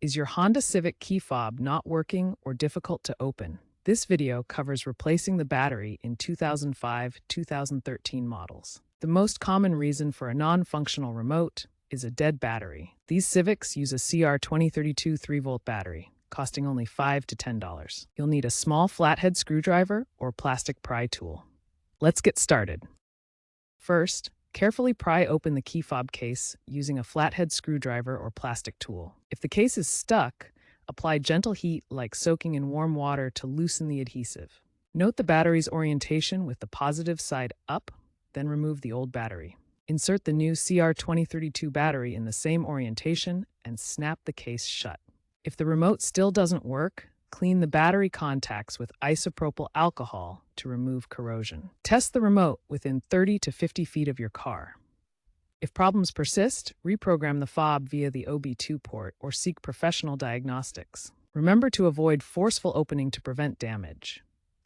Is your Honda Civic key fob not working or difficult to open? This video covers replacing the battery in 2005-2013 models. The most common reason for a non-functional remote is a dead battery. These Civics use a CR2032 3-volt battery, costing only $5 to $10. You'll need a small flathead screwdriver or plastic pry tool. Let's get started. First, carefully pry open the key fob case using a flathead screwdriver or plastic tool. If the case is stuck, apply gentle heat like soaking in warm water to loosen the adhesive. Note the battery's orientation with the positive side up, then remove the old battery. Insert the new CR2032 battery in the same orientation and snap the case shut. If the remote still doesn't work, clean the battery contacts with isopropyl alcohol to remove corrosion. Test the remote within 30 to 50 feet of your car. If problems persist, reprogram the fob via the OB2 port or seek professional diagnostics. Remember to avoid forceful opening to prevent damage.